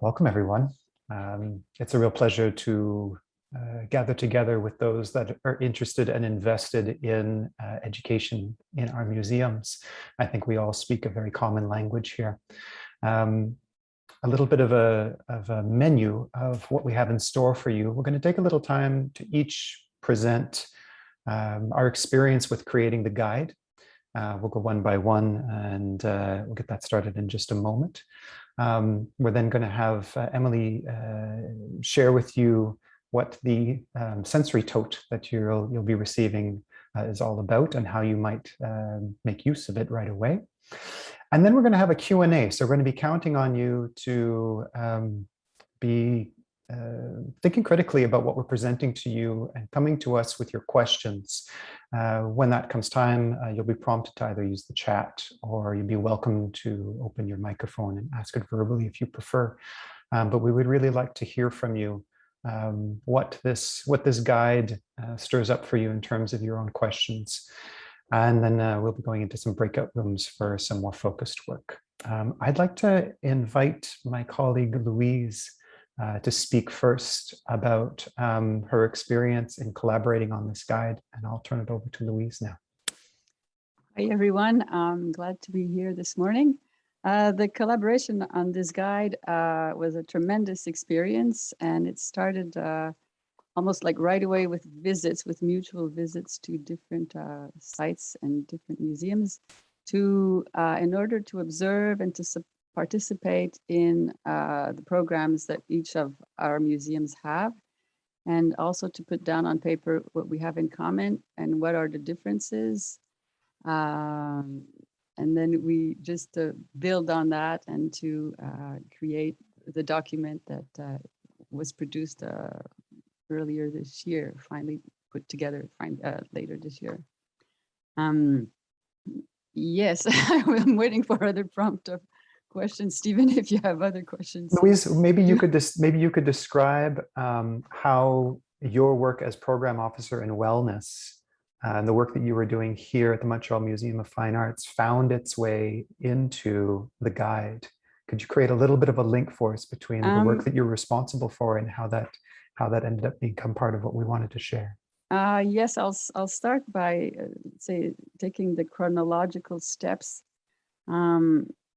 Welcome, everyone. It's a real pleasure to gather together with those that are interested and invested in education in our museums. I think we all speak a very common language here. A little bit of a menu of what we have in store for you. We're going to take a little time to each present our experience with creating the guide. We'll go one by one, and we'll get that started in just a moment. We're then going to have Emily share with you what the Sensory Tote that you'll be receiving is all about and how you might make use of it right away. And then we're going to have a Q&A. So we're going to be counting on you to be thinking critically about what we're presenting to you and coming to us with your questions. When that comes time, you'll be prompted to either use the chat or you'll be welcome to open your microphone and ask it verbally if you prefer. But we would really like to hear from you what this guide stirs up for you in terms of your own questions. And then we'll be going into some breakout rooms for some more focused work. I'd like to invite my colleague Louise to speak first about her experience in collaborating on this guide, and I'll turn it over to Louise now. Hi everyone, I'm glad to be here this morning. The collaboration on this guide was a tremendous experience, and it started almost like right away with mutual visits to different sites and different museums in order to observe and to participate in the programs that each of our museums have, and also to put down on paper what we have in common and what are the differences. And then we just build on that and to create the document that was produced earlier this year, finally put together later this year. Yes, I'm waiting for other prompt of questions, Stephen, if you have other questions. Louise, maybe you could describe how your work as program officer in wellness and the work that you were doing here at the Montreal Museum of Fine Arts found its way into the guide. Could you create a little bit of a link for us between the work that you're responsible for and how that ended up becoming part of what we wanted to share? Yes, I'll start by taking the chronological steps.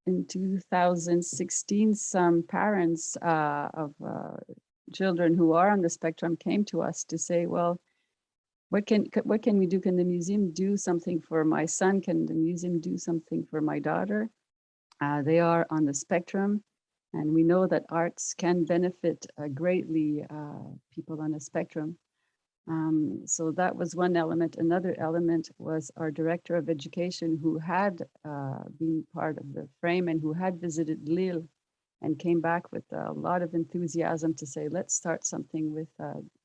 In 2016, some parents of children who are on the spectrum came to us to say, well, what can we do? Can the museum do something for my son? Can the museum do something for my daughter? They are on the spectrum, and we know that arts can benefit greatly people on the spectrum. So that was one element. Another element was our director of education, who had been part of the frame and who had visited Lille and came back with a lot of enthusiasm to say, let's start something with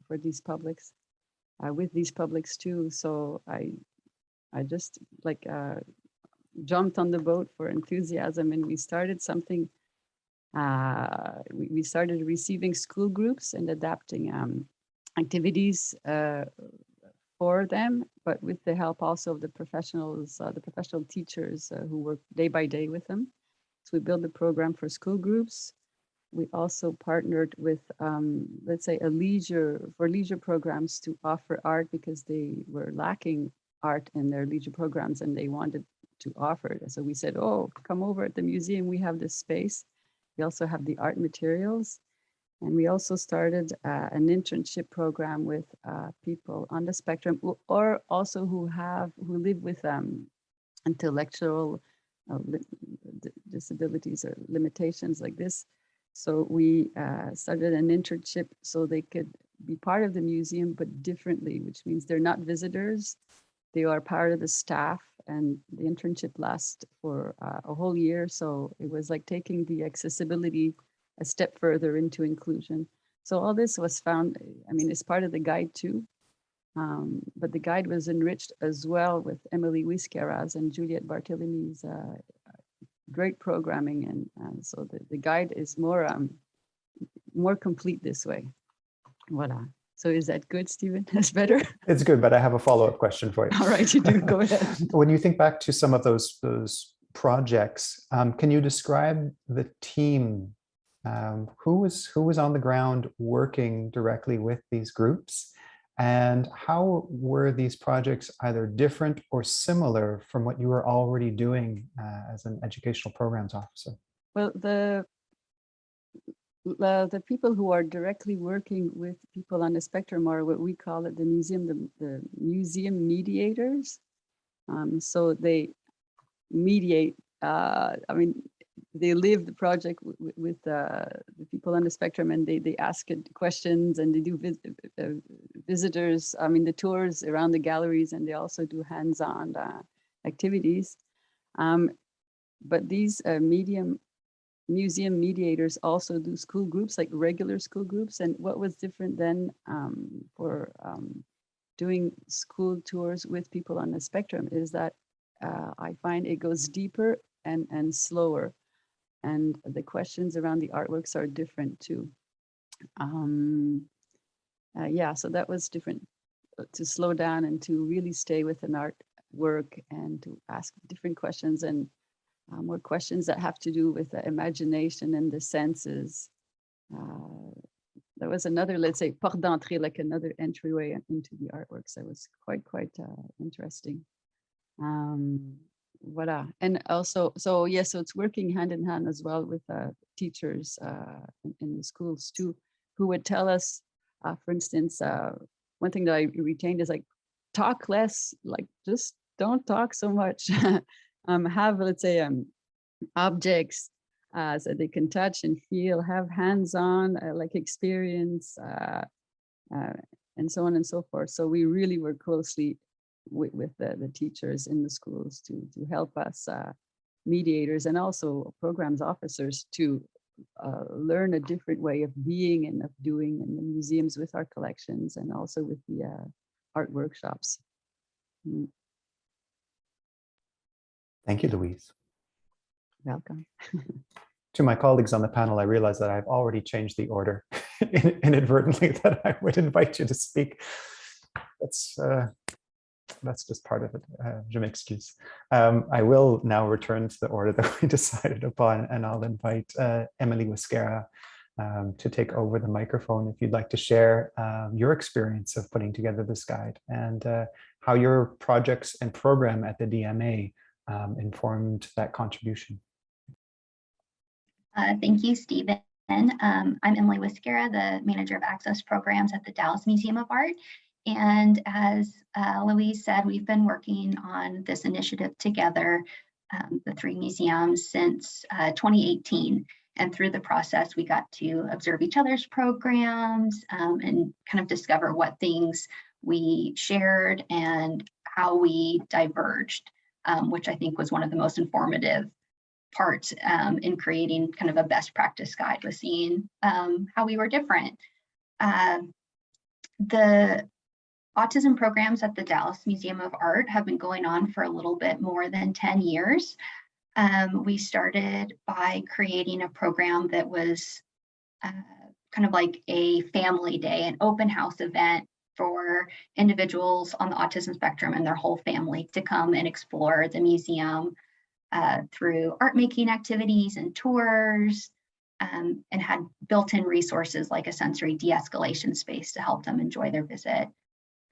for these publics, with these publics too. So I just jumped on the boat for enthusiasm, and we started something. We started receiving school groups and adapting activities for them, but with the help also of the professionals, the professional teachers who work day by day with them. So we built a program for school groups. We also partnered with, let's say, leisure programs to offer art, because they were lacking art in their leisure programs and they wanted to offer it. So we said, oh, come over at the museum, we have this space. We also have the art materials. And we also started an internship program with people on the spectrum, or also who live with intellectual disabilities or limitations like this. So we started an internship so they could be part of the museum, but differently, which means they're not visitors. They are part of the staff, and the internship lasts for a whole year. So it was like taking the accessibility a step further into inclusion. So all this was found, I mean, it's part of the guide too, but the guide was enriched as well with Emily Wiscara's and Juliette Barthélemy's great programming. And so the guide is more complete this way. Voila. So is that good, Stephen? That's better? It's good, but I have a follow-up question for you. All right, you do, go ahead. When you think back to some of those projects, can you describe the team who was on the ground working directly with these groups, and how were these projects either different or similar from what you were already doing as an educational programs officer? Well, the people who are directly working with people on the spectrum are what we call it the museum mediators. So they mediate, I mean, they live the project with the people on the spectrum, and they ask it questions, and they do visitors, I mean, the tours around the galleries, and they also do hands-on activities. But these museum mediators also do school groups, like regular school groups. And what was different then for doing school tours with people on the spectrum is that I find it goes deeper and slower. And the questions around the artworks are different too. Yeah, so that was different, to slow down and to really stay with an artwork and to ask different questions, and more questions that have to do with the imagination and the senses. That was another, let's say, porte d'entrée, like another entryway into the artworks. That was quite interesting. Voila. And also, so yes, so it's working hand in hand as well with teachers in the schools too, who would tell us, for instance, one thing that I retained is like, talk less, like just don't talk so much. Have, let's say, objects so they can touch and feel, have hands-on like experience, and so on and so forth. So we really work closely with the teachers in the schools to help us mediators and also programs officers to learn a different way of being and of doing in the museums with our collections, and also with the art workshops. Thank you, Louise. Welcome. To my colleagues on the panel, I realize that I've already changed the order inadvertently, that I would invite you to speak. That's just part of it. Je m'excuse. I will now return to the order that we decided upon, and I'll invite Emily Wiscara to take over the microphone if you'd like to share your experience of putting together this guide, and how your projects and program at the DMA informed that contribution. Thank you, Stephen. I'm Emily Wiscara, the Manager of Access Programs at the Dallas Museum of Art. And as Louise said, we've been working on this initiative together, the three museums, since 2018. And through the process, we got to observe each other's programs and kind of discover what things we shared and how we diverged, which I think was one of the most informative parts in creating kind of a best practice guide, was seeing how we were different. The autism programs at the Dallas Museum of Art have been going on for a little bit more than 10 years. We started by creating a program that was kind of like a family day, an open house event for individuals on the autism spectrum and their whole family to come and explore the museum through art making activities and tours, and had built-in resources like a sensory de-escalation space to help them enjoy their visit.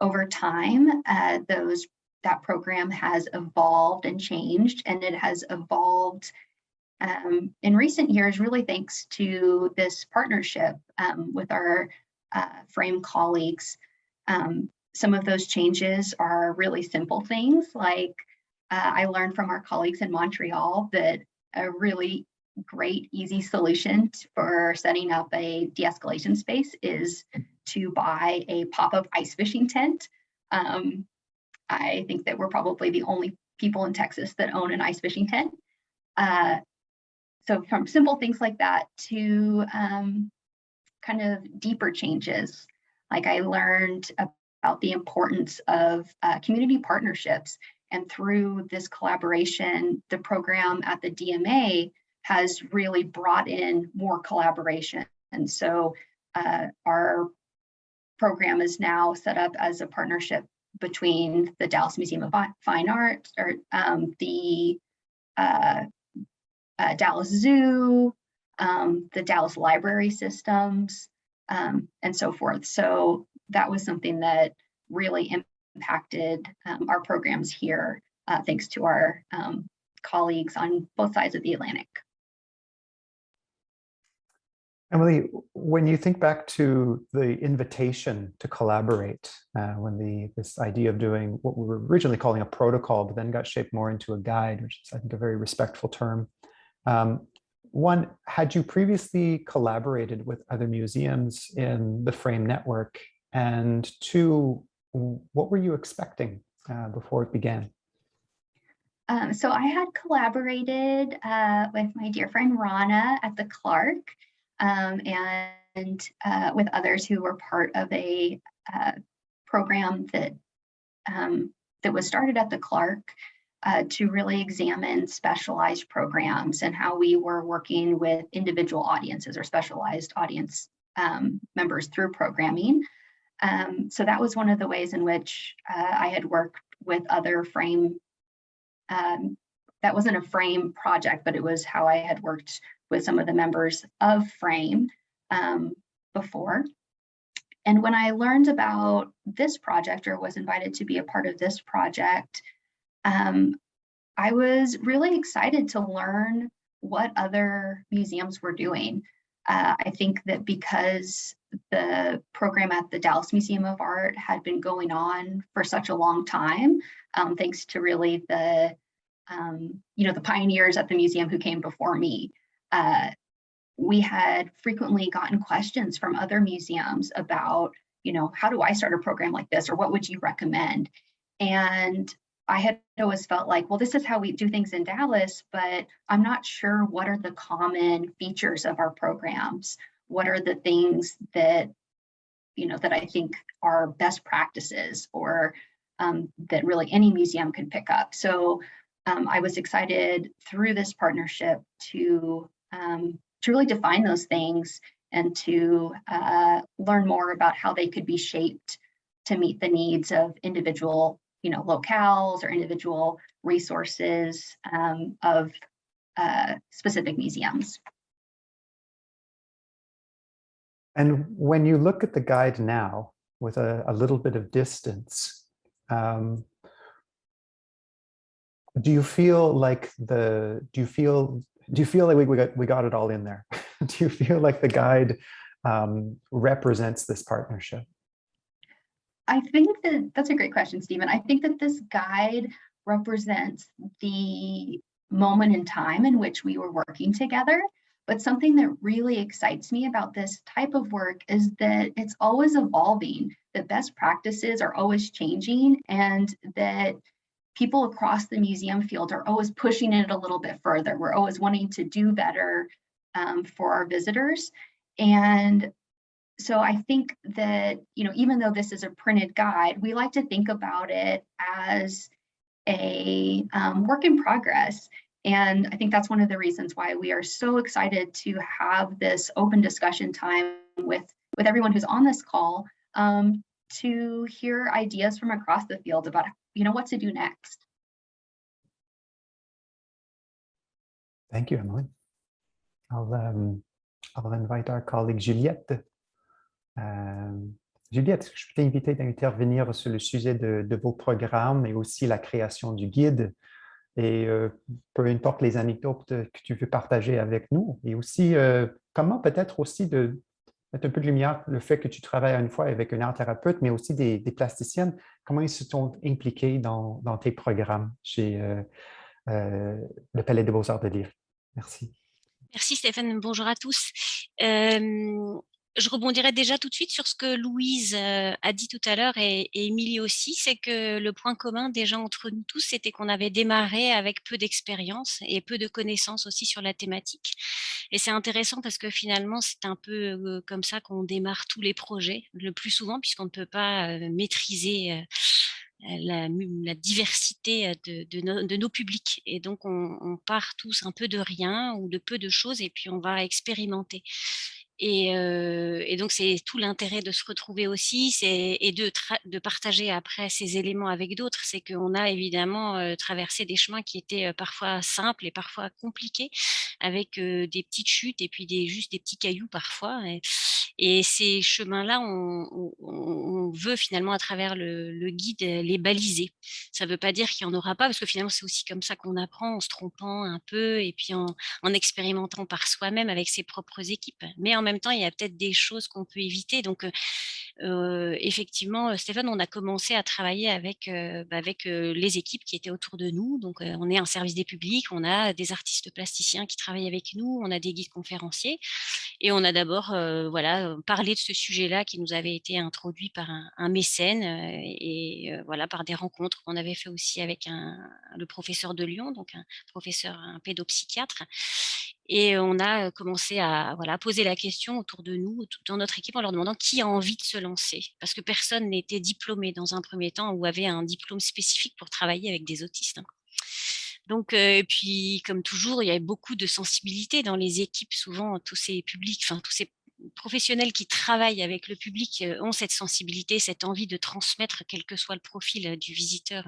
Over time, that program has evolved and changed, and it has evolved in recent years, really thanks to this partnership with our frame colleagues. Some of those changes are really simple things, like I learned from our colleagues in Montreal that a really great, easy solution for setting up a de-escalation space is to buy a pop-up ice fishing tent. I think that we're probably the only people in Texas that own an ice fishing tent. So from simple things like that to kind of deeper changes, like I learned about the importance of community partnerships. And through this collaboration, the program at the DMA has really brought in more collaboration. And so our program is now set up as a partnership between the Dallas Museum of Fine Arts, or the Dallas Zoo, the Dallas library systems, and so forth. So that was something that really impacted our programs here, thanks to our colleagues on both sides of the Atlantic. Emily, when you think back to the invitation to collaborate, when this idea of doing what we were originally calling a protocol, but then got shaped more into a guide, which is, I think, a very respectful term. One, had you previously collaborated with other museums in the Frame network? And two, what were you expecting before it began? So I had collaborated with my dear friend Rana at the Clark, and with others who were part of a program that that was started at the Clark to really examine specialized programs and how we were working with individual audiences or specialized audience members through programming. So that was one of the ways in which I had worked with other Frame. That wasn't a Frame project, but it was how I had worked with some of the members of Frame before. And when I learned about this project, or was invited to be a part of this project, I was really excited to learn what other museums were doing. I think that because the program at the Dallas Museum of Art had been going on for such a long time, thanks to really the the pioneers at the museum who came before me, we had frequently gotten questions from other museums about, how do I start a program like this, or what would you recommend? And I had always felt like, well, this is how we do things in Dallas, but I'm not sure what are the common features of our programs. What are the things that, that I think are best practices, or that really any museum could pick up. So I was excited through this partnership to really define those things and to learn more about how they could be shaped to meet the needs of individual locales or individual resources of specific museums. And when you look at the guide now with a little bit of distance, do you feel like we got it all in there? Do you feel like the guide represents this partnership? I think that's a great question, Stephen. I think that this guide represents the moment in time in which we were working together. But something that really excites me about this type of work is that it's always evolving, that best practices are always changing, and that people across the museum field are always pushing it a little bit further. We're always wanting to do better for our visitors. And so I think that, even though this is a printed guide, we like to think about it as a work in progress. And I think that's one of the reasons why we are so excited to have this open discussion time with everyone who's on this call to hear ideas from across the field about, what to do next. Thank you, Emily. I'll invite our colleague Juliette. Juliette, est-ce que je peux t'inviter d'intervenir sur le sujet de vos programmes et aussi la création du guide? Et peu importe les anecdotes que tu veux partager avec nous, et aussi comment peut-être aussi de mettre un peu de lumière le fait que tu travailles à une fois avec un art thérapeute, mais aussi des plasticiennes, comment ils se sont impliqués dans tes programmes chez le Palais des Beaux-Arts de Lille. Merci. Merci Stéphane, bonjour à tous. Je rebondirai déjà tout de suite sur ce que Louise a dit tout à l'heure et Émilie aussi, c'est que le point commun déjà entre nous tous, c'était qu'on avait démarré avec peu d'expérience et peu de connaissances aussi sur la thématique. Et c'est intéressant parce que finalement, c'est un peu comme ça qu'on démarre tous les projets, le plus souvent, puisqu'on ne peut pas maîtriser la diversité de nos publics. Et donc, on part tous un peu de rien ou de peu de choses et puis on va expérimenter. Et donc, c'est tout l'intérêt de se retrouver aussi, et de partager après ces éléments avec d'autres. C'est qu'on a évidemment traversé des chemins qui étaient parfois simples et parfois compliqués, avec des petites chutes et puis juste des petits cailloux parfois. Et ces chemins-là, on veut finalement à travers le guide les baliser. Ça ne veut pas dire qu'il n'y en aura pas, parce que finalement, c'est aussi comme ça qu'on apprend, en se trompant un peu et puis en expérimentant par soi-même avec ses propres équipes. Mais en même temps, il y a peut-être des choses qu'on peut éviter. Donc, effectivement, Stéphane, on a commencé à travailler avec les équipes qui étaient autour de nous. Donc, on est un service des publics, on a des artistes plasticiens qui travaillent avec nous, on a des guides conférenciers. Et on a d'abord parlé de ce sujet-là qui nous avait été introduit par un mécène voilà, par des rencontres qu'on avait fait aussi avec le professeur de Lyon, donc un pédopsychiatre. Et on a commencé à poser la question autour de nous, dans notre équipe, en leur demandant qui a envie de se lancer. Parce que personne n'était diplômé dans un premier temps ou avait un diplôme spécifique pour travailler avec des autistes. Donc, et puis, comme toujours, il y avait beaucoup de sensibilité dans les équipes. Souvent, tous ces publics, enfin, tous ces professionnels qui travaillent avec le public ont cette sensibilité, cette envie de transmettre, quel que soit le profil du visiteur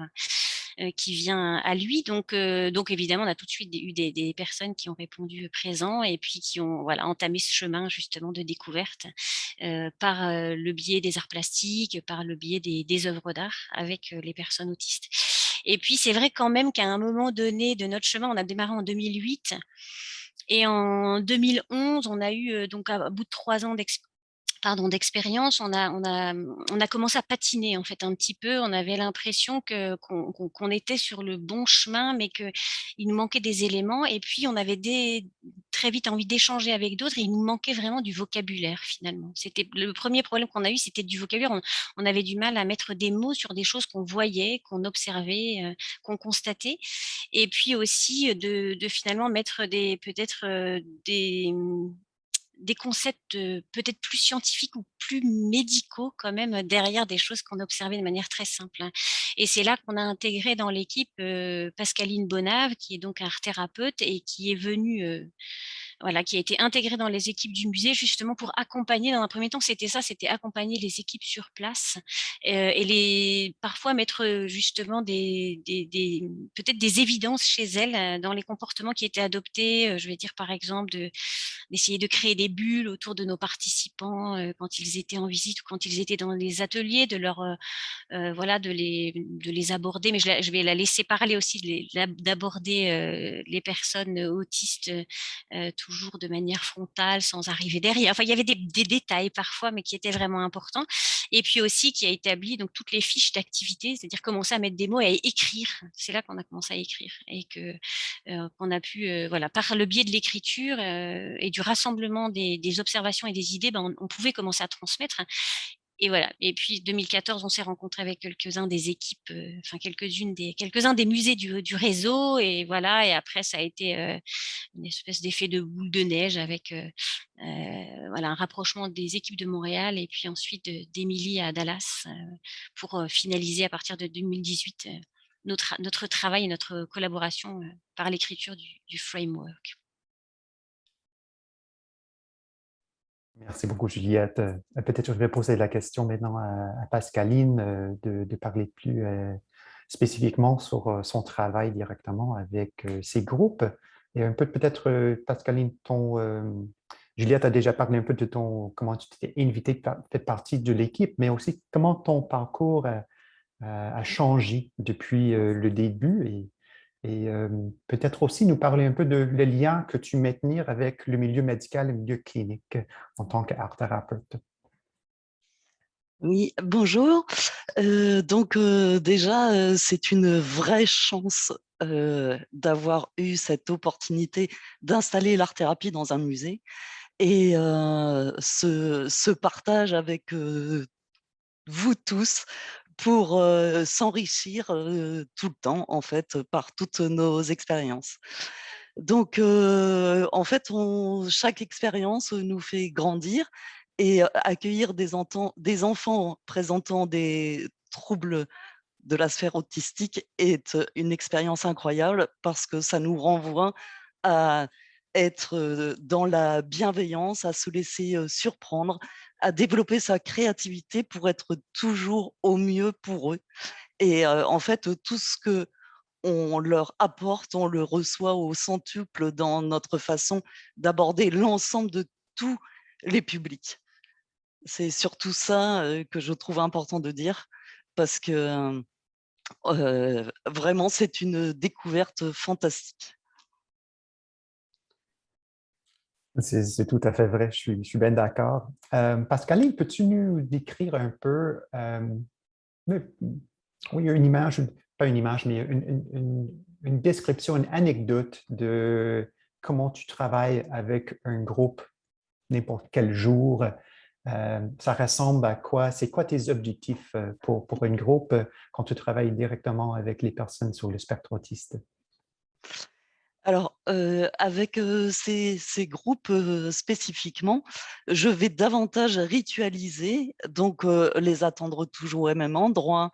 qui vient à lui. Donc évidemment, on a tout de suite eu des personnes qui ont répondu présent et puis qui ont entamé ce chemin justement de découverte par le biais des arts plastiques, par le biais des œuvres d'art avec les personnes autistes. Et puis, c'est vrai quand même qu'à un moment donné de notre chemin, on a démarré en 2008 et en 2011, on a eu, donc à bout de 3 ans d'expérience, on a commencé à patiner en fait un petit peu. On avait l'impression qu'on était sur le bon chemin, mais qu'il nous manquait des éléments. Et puis on avait très vite envie d'échanger avec d'autres. Et il nous manquait vraiment du vocabulaire finalement. C'était le premier problème qu'on a eu, c'était du vocabulaire. On avait du mal à mettre des mots sur des choses qu'on voyait, qu'on observait, qu'on constatait. Et puis aussi de finalement mettre peut-être des concepts peut-être plus scientifiques ou plus médicaux quand même derrière des choses qu'on observait de manière très simple. Et c'est là qu'on a intégré dans l'équipe Pascaline Bonave, qui est donc un art thérapeute et qui est venue qui a été intégrée dans les équipes du musée justement pour accompagner, dans un premier temps, c'était accompagner les équipes sur place et parfois mettre justement peut-être des évidences chez elles dans les comportements qui étaient adoptés. Je vais dire par exemple d'essayer de créer des bulles autour de nos participants quand ils étaient en visite ou quand ils étaient dans les ateliers, de les aborder, mais je vais la laisser parler aussi, d'aborder les personnes autistes toujours de manière frontale, sans arriver derrière. Enfin, il y avait des détails parfois, mais qui étaient vraiment importants. Et puis aussi, qui a établi donc toutes les fiches d'activité, c'est-à-dire commencer à mettre des mots et à écrire. C'est là qu'on a commencé à écrire et qu'on a pu, par le biais de l'écriture et du rassemblement des observations et des idées, on pouvait commencer à transmettre. Et voilà. Et puis 2014, on s'est rencontrés avec quelques-uns des équipes, quelques-uns des musées du réseau, et voilà. Et après, ça a été une espèce d'effet de boule de neige avec un rapprochement des équipes de Montréal et puis ensuite d'Émilie à Dallas pour finaliser à partir de 2018 notre travail et notre collaboration par l'écriture du framework. Merci beaucoup, Juliette. Peut-être je vais poser la question maintenant à Pascaline de parler plus spécifiquement sur son travail directement avec ces groupes. Et un peu peut-être, Pascaline, Juliette a déjà parlé un peu de comment tu t'es invitée, fait partie de l'équipe, mais aussi comment ton parcours a changé depuis le début et peut-être aussi nous parler un peu de le lien que tu maintenir avec le milieu médical, le milieu clinique en tant qu'art thérapeute. Oui, bonjour. Déjà, c'est une vraie chance d'avoir eu cette opportunité d'installer l'art-thérapie dans un musée et ce partage avec vous tous pour s'enrichir tout le temps, en fait, par toutes nos expériences. Donc, en fait, chaque expérience nous fait grandir et accueillir des enfants présentant des troubles de la sphère autistique est une expérience incroyable parce que ça nous renvoie à être dans la bienveillance, à se laisser surprendre, à développer sa créativité pour être toujours au mieux pour eux. Et en fait, tout ce que on leur apporte, on le reçoit au centuple dans notre façon d'aborder l'ensemble de tous les publics. C'est surtout ça que je trouve important de dire, parce que vraiment, c'est une découverte fantastique. C'est tout à fait vrai, je suis bien d'accord. Pascaline, peux-tu nous décrire un peu, oui, une image, pas une image, mais une description, une anecdote de comment tu travailles avec un groupe n'importe quel jour? Ça ressemble à quoi? C'est quoi tes objectifs pour un groupe quand tu travailles directement avec les personnes sur le spectre autiste? Alors, avec ces groupes spécifiquement, je vais davantage ritualiser, donc les attendre toujours au même endroit,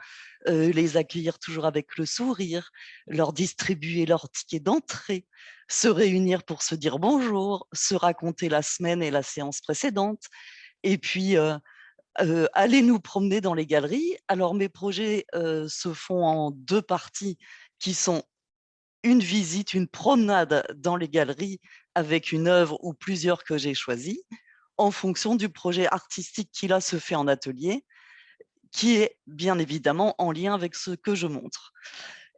les accueillir toujours avec le sourire, leur distribuer leur ticket d'entrée, se réunir pour se dire bonjour, se raconter la semaine et la séance précédente, et puis aller nous promener dans les galeries. Alors, mes projets se font en 2 parties qui sont une visite, une promenade dans les galeries avec une œuvre ou plusieurs que j'ai choisies, en fonction du projet artistique qui là se fait en atelier, qui est bien évidemment en lien avec ce que je montre.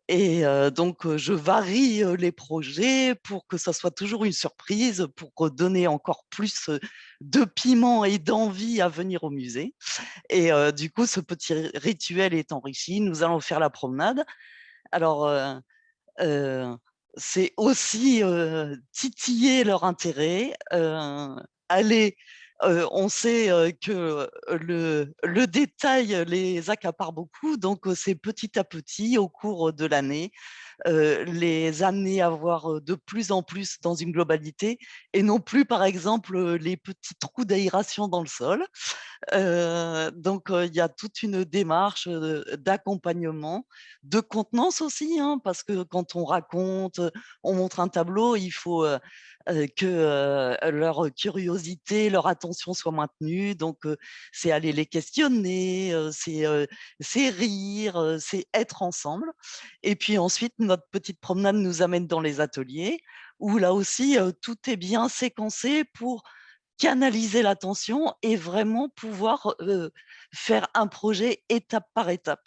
Et donc, je varie les projets pour que ça soit toujours une surprise, pour donner encore plus de piment et d'envie à venir au musée. Et du coup, ce petit rituel est enrichi. Nous allons faire la promenade. Alors, Heu, c'est aussi, titiller leur intérêt, aller on sait, que le détail les accapare beaucoup, donc c'est petit à petit, au cours de l'année, les amener à voir, de plus en plus dans une globalité et non plus, par exemple, les petits trous d'aération dans le sol. Donc il y a toute une démarche, d'accompagnement, de contenance aussi, hein, parce que quand on raconte, on montre un tableau, il faut, que, leur curiosité, leur attention soit maintenue. Donc c'est aller les questionner, c'est rire, c'est être ensemble. Et puis ensuite, notre petite promenade nous amène dans les ateliers où là aussi, tout est bien séquencé pour canaliser l'attention et vraiment pouvoir, faire un projet étape par étape.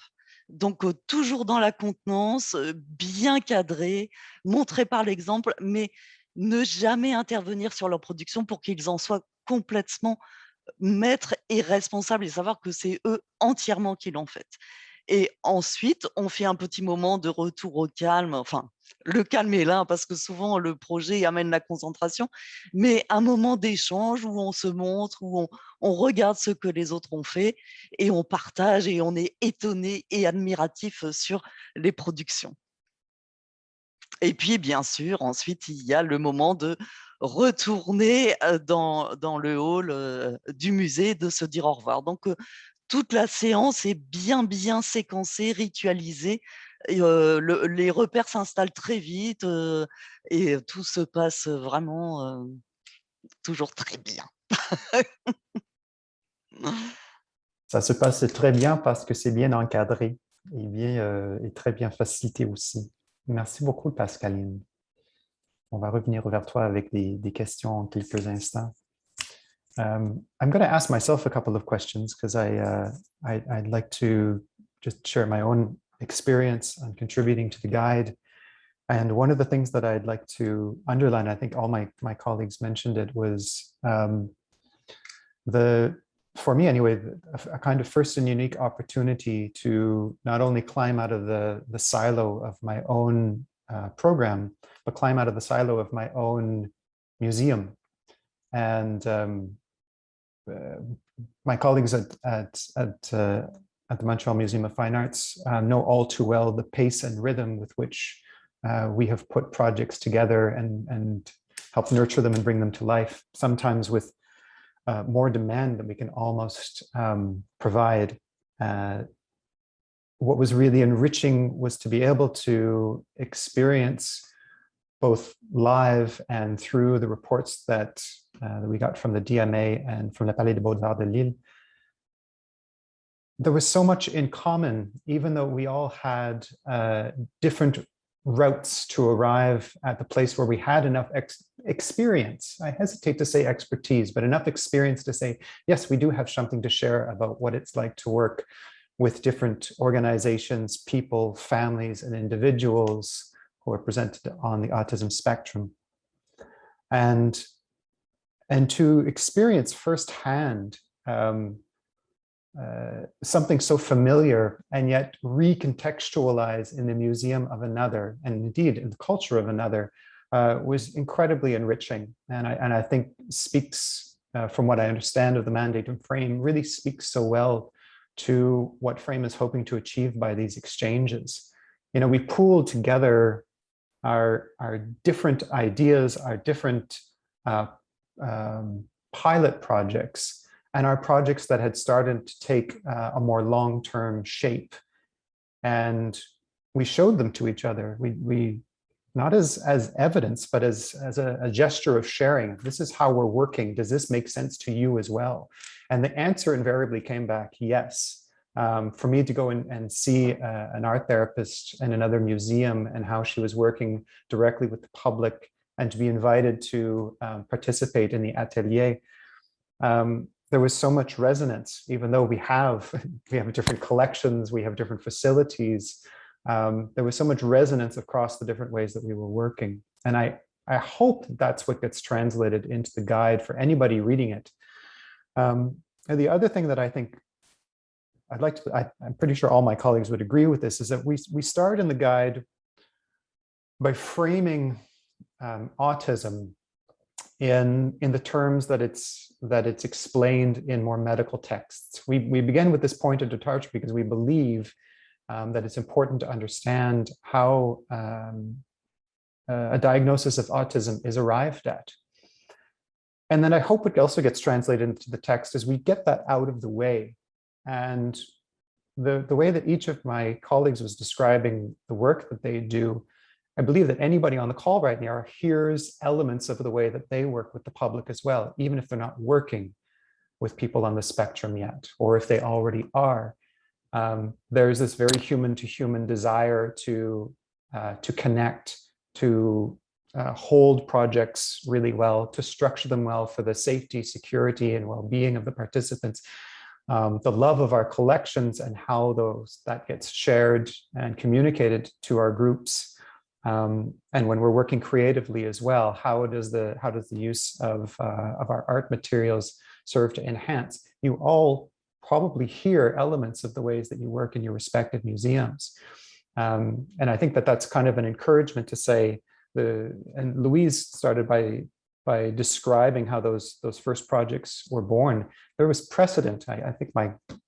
Donc, toujours dans la contenance, bien cadré, montré par l'exemple, mais ne jamais intervenir sur leur production pour qu'ils en soient complètement maîtres et responsables et savoir que c'est eux entièrement qui l'ont faite. Et ensuite, on fait un petit moment de retour au calme. Enfin, le calme est là parce que souvent le projet amène la concentration, mais un moment d'échange où on se montre, où on regarde ce que les autres ont fait et on partage et on est étonné et admiratif sur les productions. Et puis, bien sûr, ensuite, il y a le moment de retourner dans le hall du musée, de se dire au revoir. Donc, toute la séance est bien, bien séquencée, ritualisée. Et, les repères s'installent très vite et tout se passe vraiment toujours très bien. Ça se passe très bien parce que c'est bien encadré et, et très bien facilité aussi. Merci beaucoup, Pascaline. On va revenir vers toi avec des questions en quelques instants. I'm going to ask myself a couple of questions because I'd like to just share my own experience on contributing to the guide. And one of the things that I'd like to underline, I think all my colleagues mentioned it, was for me anyway, a kind of first and unique opportunity to not only climb out of the silo of my own program, but climb out of the silo of my own museum. And my colleagues at the Montreal Museum of Fine Arts know all too well the pace and rhythm with which we have put projects together and help nurture them and bring them to life, sometimes with more demand than we can almost provide. What was really enriching was to be able to experience both live and through the reports that we got from the DMA and from the Palais des Beaux-Arts de Lille, there was so much in common, even though we all had different routes to arrive at the place where we had enough experience. I hesitate to say expertise, but enough experience to say, yes, we do have something to share about what it's like to work with different organizations, people, families, and individuals who are presented on the autism spectrum. And to experience firsthand something so familiar and yet recontextualize in the museum of another, and indeed in the culture of another, was incredibly enriching. And I think speaks, from what I understand of the mandate of Frame, really speaks so well to what Frame is hoping to achieve by these exchanges. You know, we pooled together our different ideas, our different pilot projects, and our projects that had started to take a more long-term shape. And we showed them to each other. We not as evidence, but as a gesture of sharing. This is how we're working. Does this make sense to you as well? And the answer invariably came back, yes. For me to go and see an art therapist in another museum and how she was working directly with the public, and to be invited to participate in the atelier, there was so much resonance, even though we have different collections, we have different facilities. There was so much resonance across the different ways that we were working. And I hope that's what gets translated into the guide for anybody reading it. And the other thing that I think I'm pretty sure all my colleagues would agree with this, is that we start in the guide by framing autism in the terms that it's explained in more medical texts. We begin with this point of departure because we believe that it's important to understand how a diagnosis of autism is arrived at. And then I hope it also gets translated into the text as we get that out of the way. And the way that each of my colleagues was describing the work that they do, I believe that anybody on the call right now hears elements of the way that they work with the public as well, even if they're not working with people on the spectrum yet, or if they already are. There's this very human-to-human desire to connect, to hold projects really well, to structure them well for the safety, security, and well-being of the participants. The love of our collections and how that gets shared and communicated to our groups. And when we're working creatively as well, how does the use of our art materials serve to enhance? You all probably hear elements of the ways that you work in your respective museums. And I think that that's kind of an encouragement to say, and Louise started by describing how those first projects were born. There was precedent. I think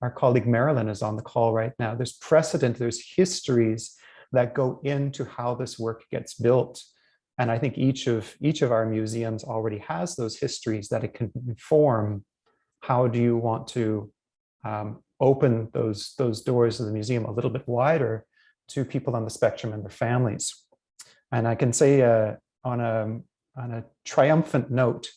our colleague Marilyn is on the call right now. There's precedent, there's histories that go into how this work gets built. And I think each of our museums already has those histories that it can inform how do you want to open those doors of the museum a little bit wider to people on the spectrum and their families. And I can say on a triumphant note,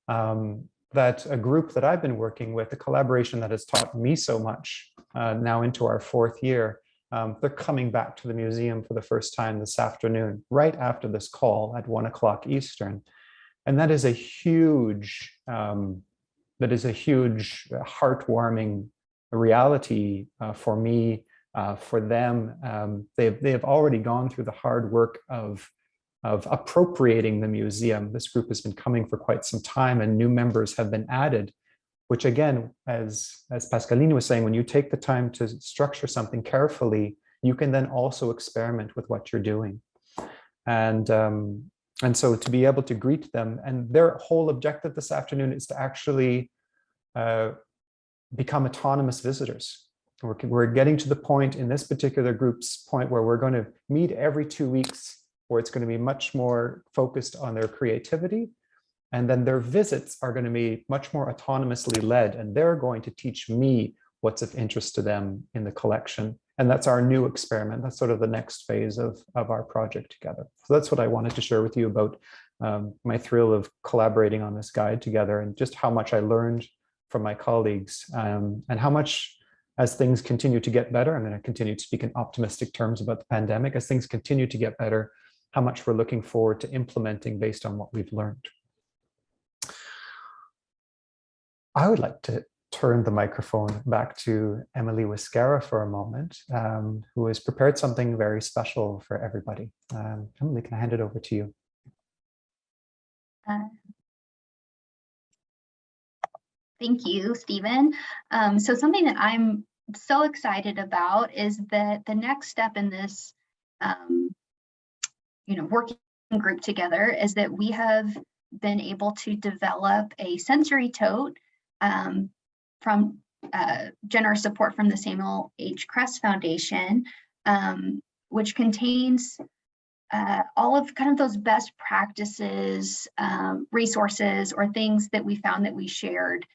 that a group that I've been working with, a collaboration that has taught me so much now into our 4th year, they're coming back to the museum for the first time this afternoon, right after this call at 1 o'clock Eastern. And that is a huge heartwarming reality for me, for them. They have already gone through the hard work of appropriating the museum. This group has been coming for quite some time, and new members have been added, which again, as Pascaline was saying, when you take the time to structure something carefully, you can then also experiment with what you're doing. And so to be able to greet them, and their whole objective this afternoon is to actually become autonomous visitors. We're getting to the point in this particular group's point where we're going to meet every 2 weeks, where it's going to be much more focused on their creativity. And then their visits are going to be much more autonomously led, and they're going to teach me what's of interest to them in the collection. And that's our new experiment. That's sort of the next phase of our project together. So that's what I wanted to share with you about my thrill of collaborating on this guide together, and just how much I learned from my colleagues, and how much, as things continue to get better, I'm going to continue to speak in optimistic terms about the pandemic, as things continue to get better, how much we're looking forward to implementing based on what we've learned. I would like to turn the microphone back to Emily Wiscara for a moment, who has prepared something very special for everybody. Emily, can I hand it over to you? Thank you, Stephen. So something that I'm so excited about is that the next step in this working group together is that we have been able to develop a sensory tote from generous support from the Samuel H. Kress Foundation, which contains all of kind of those best practices, resources, or things that we found that we shared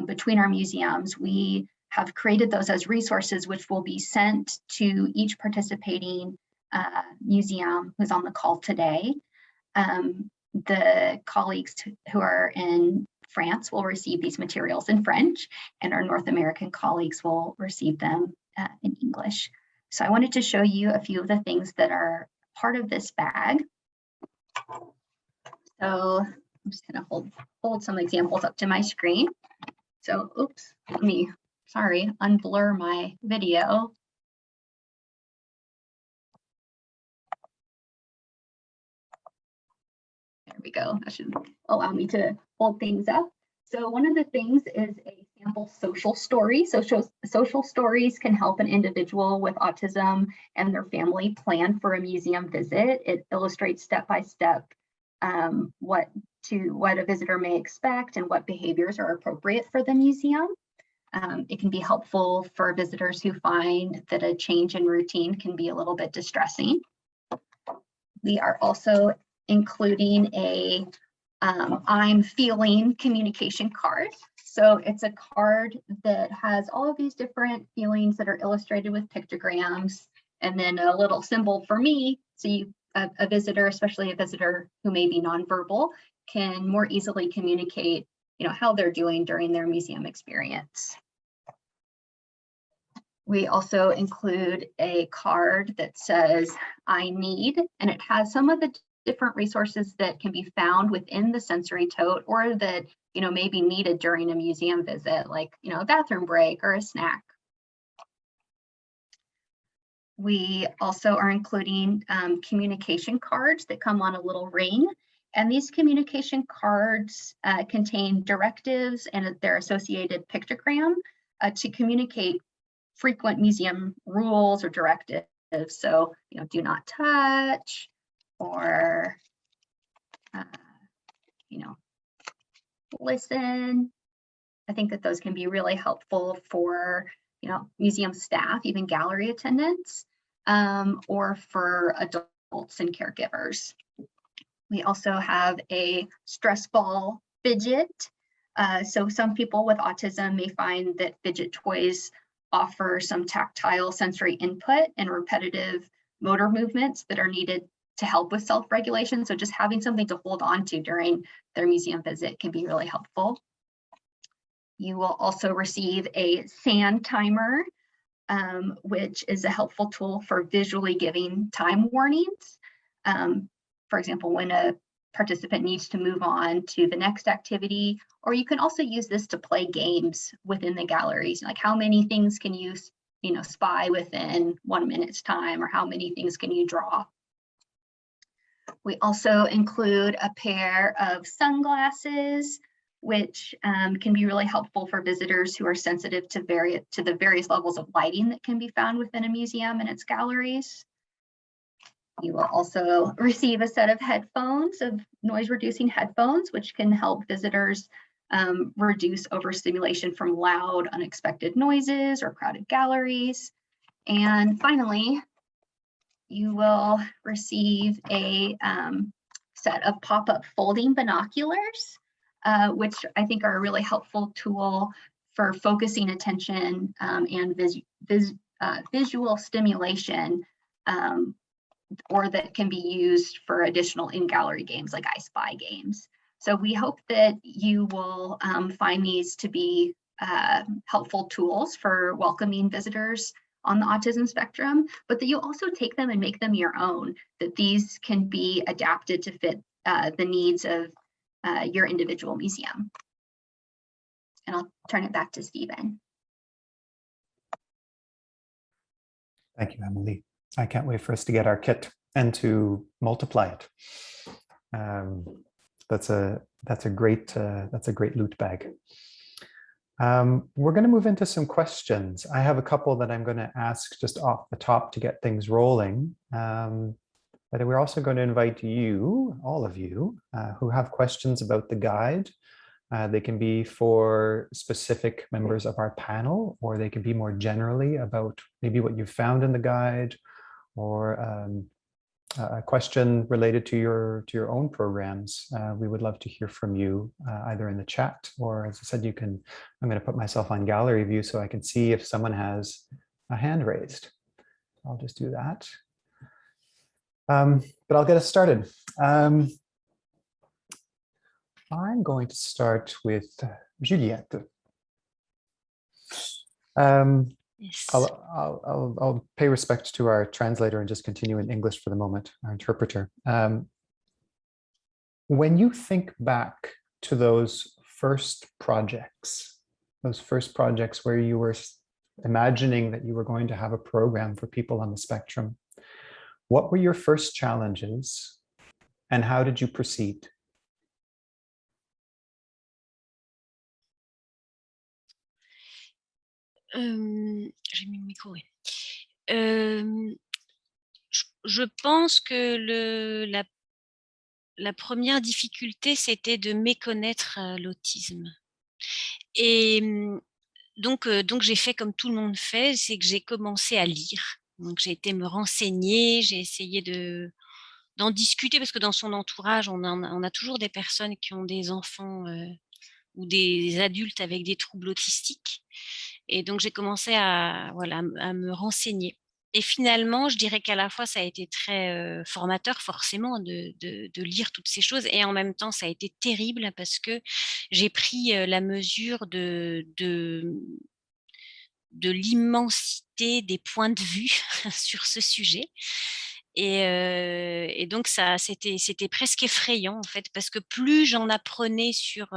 between our museums. We have created those as resources, which will be sent to each participating museum who's on the call today. The colleagues who are in France will receive these materials in French, and our North American colleagues will receive them in English. So I wanted to show you a few of the things that are part of this bag. So I'm just gonna hold some examples up to my screen. So, oops, let me, unblur my video. There we go. That should allow me to hold things up. So one of the things is a sample social story. Social stories can help an individual with autism and their family plan for a museum visit. It illustrates step-by-step what a visitor may expect and what behaviors are appropriate for the museum. It can be helpful for visitors who find that a change in routine can be a little bit distressing. We are also including a I'm feeling communication card. So it's a card that has all of these different feelings that are illustrated with pictograms, and then a little symbol for me. So a visitor, especially a visitor who may be nonverbal, can more easily communicate, how they're doing during their museum experience. We also include a card that says I need, and it has some of the different resources that can be found within the sensory tote, or that may be needed during a museum visit, like a bathroom break or a snack. We also are including communication cards that come on a little ring, and these communication cards contain directives and their associated pictogram to communicate frequent museum rules or directives. So do not touch, or listen. I think that those can be really helpful for museum staff, even gallery attendants, or for adults and caregivers. We also have a stress ball fidget. So some people with autism may find that fidget toys offer some tactile sensory input and repetitive motor movements that are needed to help with self-regulation. So just having something to hold on to during their museum visit can be really helpful. You will also receive a sand timer, which is a helpful tool for visually giving time warnings. For example, when a participant needs to move on to the next activity, or you can also use this to play games within the galleries, like how many things can you, spy within 1 minute's time, or how many things can you draw. We also include a pair of sunglasses, which can be really helpful for visitors who are sensitive to the various levels of lighting that can be found within a museum and its galleries. You will also receive a set of headphones, of noise-reducing headphones, which can help visitors reduce overstimulation from loud, unexpected noises or crowded galleries. And finally, you will receive a set of pop-up folding binoculars, which I think are a really helpful tool for focusing attention and visual stimulation, or that can be used for additional in-gallery games like I Spy games. So we hope that you will find these to be helpful tools for welcoming visitors on the autism spectrum, but that you also take them and make them your own, that these can be adapted to fit the needs of your individual museum. And I'll turn it back to Stephen. Thank you, Emily. I can't wait for us to get our kit and to multiply it. That's a great loot bag. We're going to move into some questions. I have a couple that I'm going to ask just off the top to get things rolling. But we're also going to invite you, all of you, who have questions about the guide. They can be for specific members of our panel, or they can be more generally about maybe what you found in the guide, or a question related to your own programs. We would love to hear from you, either in the chat, or as I said, I'm going to put myself on gallery view so I can see if someone has a hand raised. I'll just do that. But I'll get us started. I'm going to start with Juliette. Yes. I'll pay respect to our translator and just continue in English for the moment, our interpreter. When you think back to those first projects where you were imagining that you were going to have a program for people on the spectrum, what were your first challenges and how did you proceed? J'ai mis le micro, oui. Je pense que la première difficulté, c'était de méconnaître l'autisme. Et donc j'ai fait comme tout le monde fait, c'est que j'ai commencé à lire. Donc j'ai été me renseigner, j'ai essayé d'en discuter parce que dans son entourage, on a toujours des personnes qui ont des enfants ou des adultes avec des troubles autistiques. Et donc, j'ai commencé à me renseigner. Et finalement, je dirais qu'à la fois, ça a été très formateur, forcément, de lire toutes ces choses. Et en même temps, ça a été terrible parce que j'ai pris la mesure de l'immensité des points de vue sur ce sujet. Et donc c'était presque effrayant en fait, parce que plus j'en apprenais sur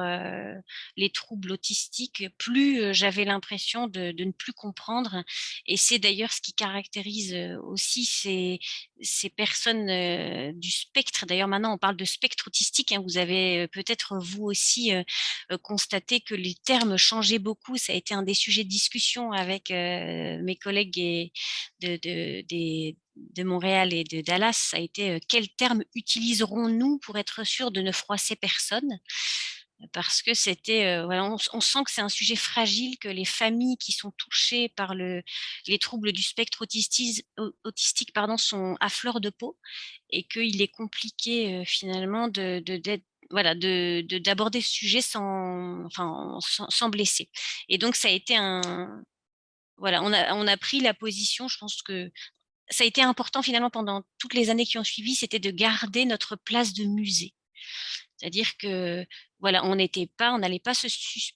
les troubles autistiques, plus j'avais l'impression de ne plus comprendre. Et c'est d'ailleurs ce qui caractérise aussi ces personnes du spectre. D'ailleurs maintenant on parle de spectre autistique, hein. Vous avez peut-être vous aussi constaté que les termes changeaient beaucoup. Ça a été un des sujets de discussion avec mes collègues de Montréal et de Dallas. Ça a été quel terme utiliserons-nous pour être sûr de ne froisser personne, parce que c'était on sent que c'est un sujet fragile, que les familles qui sont touchées par les troubles du spectre autistique sont à fleur de peau, et qu'il est compliqué finalement d'aborder ce sujet sans blesser. Et donc ça a été on a pris la position, je pense que ça a été important finalement pendant toutes les années qui ont suivi, c'était de garder notre place de musée. C'est-à-dire que on n'allait pas se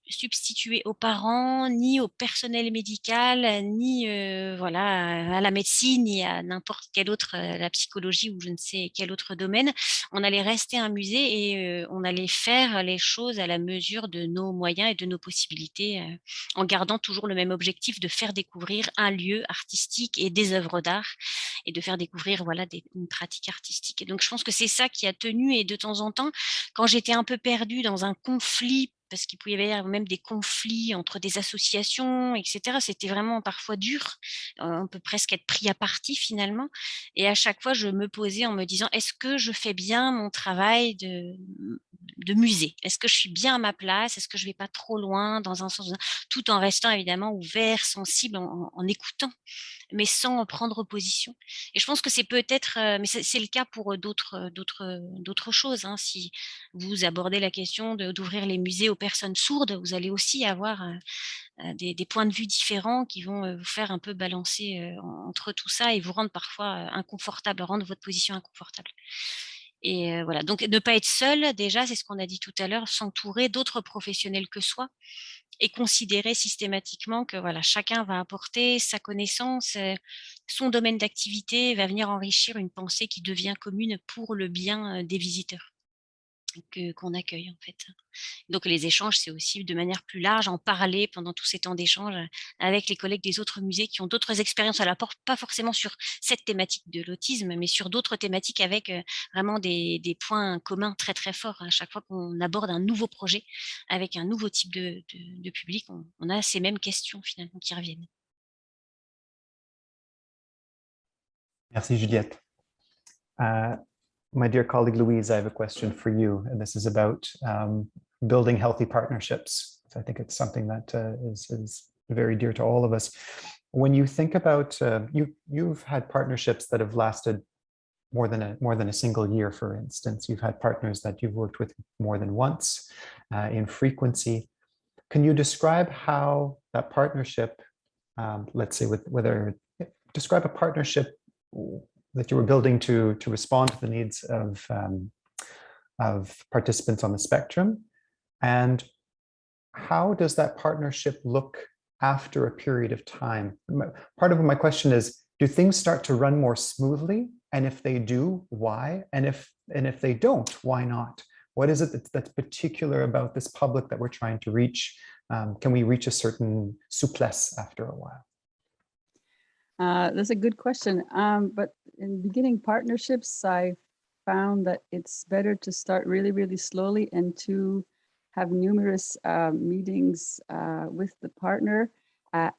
substituer aux parents, ni au personnel médical, ni à la médecine, ni à n'importe quel autre, la psychologie ou je ne sais quel autre domaine. On allait rester un musée et on allait faire les choses à la mesure de nos moyens et de nos possibilités, en gardant toujours le même objectif de faire découvrir un lieu artistique et des œuvres d'art, et de faire découvrir une pratique artistique. Et donc je pense que c'est ça qui a tenu. Et de temps en temps, quand j'étais un peu perdue dans un conflit, parce qu'il pouvait y avoir même des conflits entre des associations, etc., c'était vraiment parfois dur. On peut presque être pris à partie finalement. Et à chaque fois, je me posais en me disant, est-ce que je fais bien mon travail musée. Est-ce que je suis bien à ma place? Est-ce que je vais pas trop loin dans un sens, tout en restant évidemment ouvert, sensible, en écoutant, mais sans prendre position. Et je pense que c'est peut-être, mais c'est le cas pour d'autres choses, hein. Si vous abordez la question d'ouvrir les musées aux personnes sourdes, vous allez aussi avoir des points de vue différents qui vont vous faire un peu balancer entre tout ça et vous rendre parfois inconfortable, rendre votre position inconfortable. Et voilà, donc ne pas être seul, déjà, c'est ce qu'on a dit tout à l'heure, s'entourer d'autres professionnels que soi et considérer systématiquement que voilà, chacun va apporter sa connaissance, son domaine d'activité va venir enrichir une pensée qui devient commune pour le bien des visiteurs qu'on accueille en fait. Donc les échanges, c'est aussi de manière plus large, en parler pendant tous ces temps d'échange avec les collègues des autres musées qui ont d'autres expériences à la porte, pas forcément sur cette thématique de l'autisme, mais sur d'autres thématiques avec vraiment des points communs très très forts. À chaque fois qu'on aborde un nouveau projet avec un nouveau type de public, on a ces mêmes questions finalement qui reviennent. Merci, Juliette. My dear colleague Louise, I have a question for you, and this is about building healthy partnerships. So I think it's something that is very dear to all of us. When you think about, you've had partnerships that have lasted more than a single year, for instance. You've had partners that you've worked with more than once in frequency. Can you describe how that partnership, let's say describe a partnership that you were building to respond to the needs of participants on the spectrum, and how does that partnership look after a period of time? Part of my question is, do things start to run more smoothly? And if they do, why? And if they don't, why not? What is it that's particular about this public that we're trying to reach? Can we reach a certain souplesse after a while? That's a good question. But in beginning partnerships, I found that it's better to start really, really slowly and to have numerous meetings with the partner at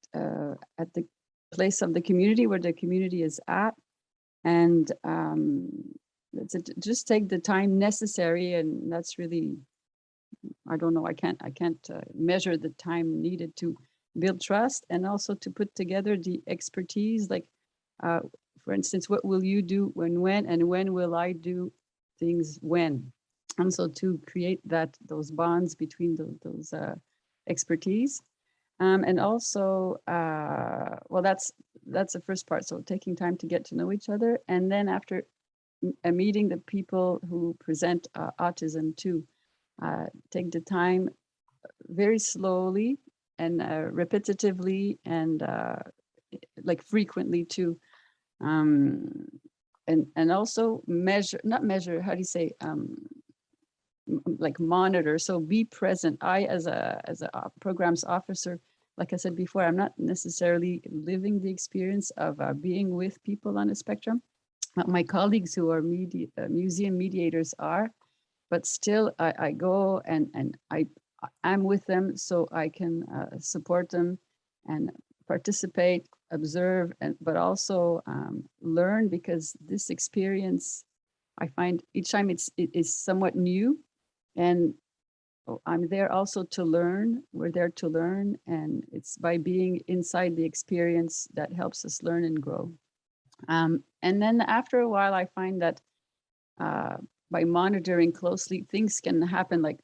the place of the community where the community is at, and just take the time necessary. And that's really, I don't know, I can't measure the time needed to build trust, and also to put together the expertise, like for instance, what will you do when, and when will I do things when? And so to create those bonds between those expertise, and also well, that's the first part. So taking time to get to know each other, and then after meeting the people who present autism too, take the time very slowly and repetitively, and like frequently too, and also like monitor. So be present. I, as a programs officer, like I said before, I'm not necessarily living the experience of being with people on the spectrum. My colleagues who are museum mediators are, but still I go and I'm with them, so I can support them and participate, observe, but also learn, because this experience, I find each time it is somewhat new, and I'm there also to learn. We're there to learn, and it's by being inside the experience that helps us learn and grow. And then after a while, I find that by monitoring closely, things can happen like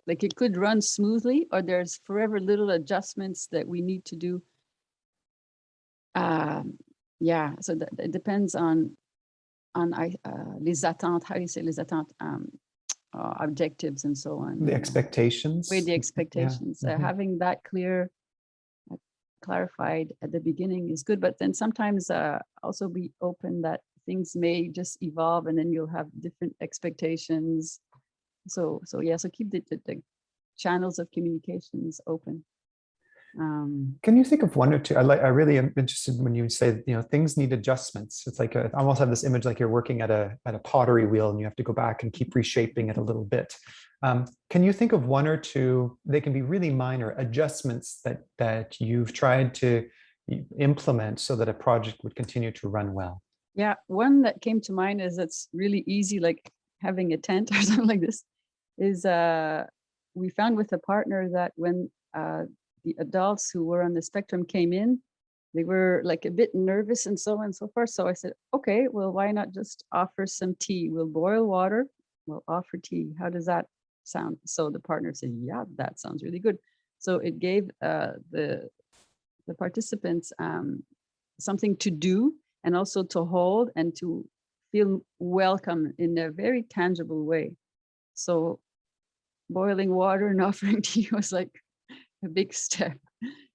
it could run smoothly, or there's forever little adjustments that we need to do. Yeah, so it depends on les attentes. How do you say les attentes? Objectives and so on. The expectations. With the expectations, Yeah. having that clarified at the beginning is good, but then sometimes also be open that things may just evolve, and then you'll have different expectations. So yeah, so keep the channels of communications open. Can you think of one or two? I really am interested when you say, things need adjustments. It's like I almost have this image like you're working at a pottery wheel, and you have to go back and keep reshaping it a little bit. Can you think of one or two? They can be really minor adjustments that you've tried to implement so that a project would continue to run well. Yeah, one that came to mind is it's really easy, like having a tent or something like this. is we found with a partner that when the adults who were on the spectrum came in, they were like a bit nervous and so on and so forth. So I said, okay, well, why not just offer some tea? We'll boil water, we'll offer tea. How does that sound? So the partner said, yeah, that sounds really good. So it gave the participants something to do and also to hold and to feel welcome in a very tangible way. So boiling water and offering tea was like a big step,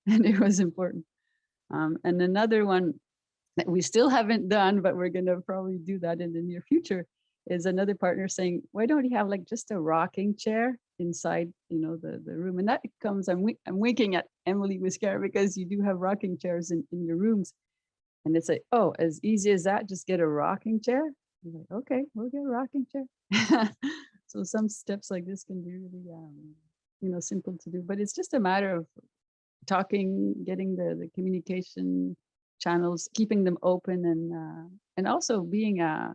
and it was important. And another one that we still haven't done, but we're going to probably do that in the near future, is another partner saying, why don't you have like just a rocking chair inside, the room? And that comes, I'm winking at Emily Wiscara, because you do have rocking chairs in your rooms. And it's like, oh, as easy as that, just get a rocking chair. I'm like, okay, we'll get a rocking chair. So some steps like this can be really, simple to do, but it's just a matter of talking, getting the communication channels, keeping them open, and also being how